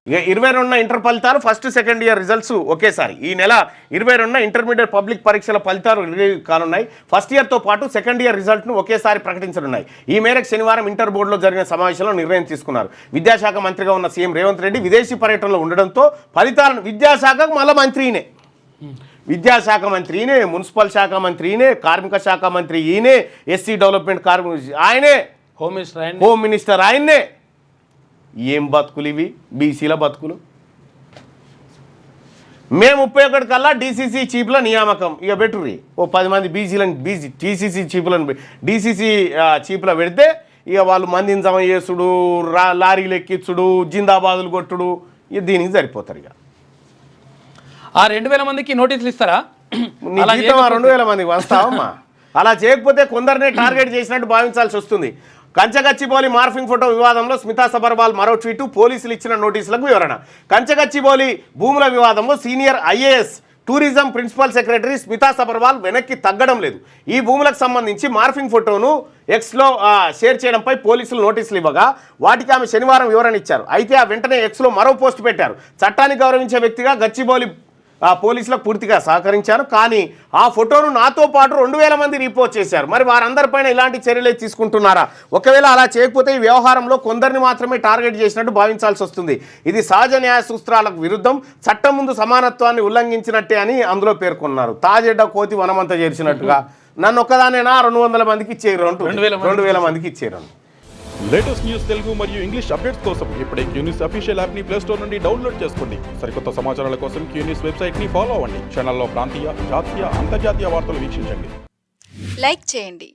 ఇక 22న ఇంటర్ ఫలితాలు first second year results ఒకేసారి. ఈ నెల 22న ఇంటర్మీడియట్ పబ్లిక్ పరీక్షల ఫలితాలు రిలీజ్ కానున్నాయి. ఫస్ట్ ఇయర్తో పాటు సెకండ్ ఇయర్ రిజల్ట్ను ఒకేసారి ప్రకటించనున్నాయి. ఈ మేరకు శనివారం ఇంటర్ బోర్డులో జరిగిన సమావేశంలో నిర్ణయం తీసుకున్నారు. విద్యాశాఖ మంత్రిగా ఉన్న సీఎం రేవంత్ రెడ్డి విదేశీ పర్యటనలో ఉండడంతో ఫలితాలను విద్యాశాఖకు మళ్ళీ మంత్రినే, విద్యాశాఖ మంత్రి ఈయనే, మున్సిపల్ శాఖ మంత్రి ఈయనే, కార్మిక శాఖ మంత్రి ఈయనే, ఎస్సీ డెవలప్మెంట్ ఆయనే, హోమ్ మినిస్టర్ ఆయన్నే. ఏం బతుకులు ఇవి బీసీల బతుకులు. మే 31 కల్లా డీసీసీ చీఫ్ల నియామకం. ఇక పెట్టుర్రి ఓ 10 మంది టీసీసీ చీఫ్లను డీసీసీ చీఫ్ల పెడితే ఇక వాళ్ళు మందిని జమ చేసుడు, లారీలు ఎక్కించుడు, జిందాబాదులు కొట్టుడు, ఇక దీనికి సరిపోతారు. ఇక ఆ 2000 మందికి నోటీసులు ఇస్తారా? 2000 మందికి వస్తావమ్మా. అలా చేయకపోతే కొందరినే టార్గెట్ చేసినట్టు భావించాల్సి వస్తుంది. కంచగచ్చిబౌలి మార్ఫింగ్ ఫోటో వివాదంలో స్మితా సబర్వాల్ మరో ట్వీటు, పోలీసులు ఇచ్చిన నోటీసులకు వివరణ. కంచగచ్చిబౌలి భూముల వివాదంలో senior IAS tourism principal secretary Smita Sabharwal వెనక్కి తగ్గడం లేదు. ఈ భూములకు సంబంధించి మార్ఫింగ్ ఫోటోను ఎక్స్లో షేర్ చేయడంపై పోలీసులు నోటీసులు ఇవ్వగా వాటికి ఆమె శనివారం వివరణ ఇచ్చారు. అయితే ఆ వెంటనే ఎక్స్లో మరో పోస్ట్ పెట్టారు. చట్టాన్ని గౌరవించే వ్యక్తిగా గచ్చిబౌలి పోలీసులకు పూర్తిగా సహకరించారు, కానీ ఆ ఫోటోను నాతో పాటు 2000 మంది రీపోస్ట్ చేశారు. మరి వారందరిపైన ఇలాంటి చర్యలే తీసుకుంటున్నారా? ఒకవేళ అలా చేయకపోతే ఈ వ్యవహారంలో కొందరిని మాత్రమే టార్గెట్ చేసినట్టు భావించాల్సి వస్తుంది. ఇది సహజ న్యాయ సూత్రాలకు విరుద్ధం, చట్టం ముందు సమానత్వాన్ని ఉల్లంఘించినట్టే అని అందులో పేర్కొన్నారు. తాజెడ్డ కోతి వనమంతా చేర్చినట్టుగా నన్ను ఒక్కదానేనా 200 మందికి ఇచ్చేరు, 2000 మందికి ఇచ్చేరు. లేటెస్ట్ న్యూస్ తెలుగు మరియు ఇంగ్లీష్ అప్డేట్స్ కోసం ఇప్పుడే క్యూన్యూస్ అఫీషియల్ యాప్ ని ప్లే స్టోర్ నుండి డౌన్లోడ్ చేసుకోండి. సరికొత్త సమాచారాల కోసం క్యూన్యూస్ వెబ్సైట్ ని ఫాలో అవ్వండి. ఛానల్లో ప్రాంతీయ, జాతీయ, అంతర్జాతీయ వార్తలు వీక్షించండి. లైక్ చేయండి.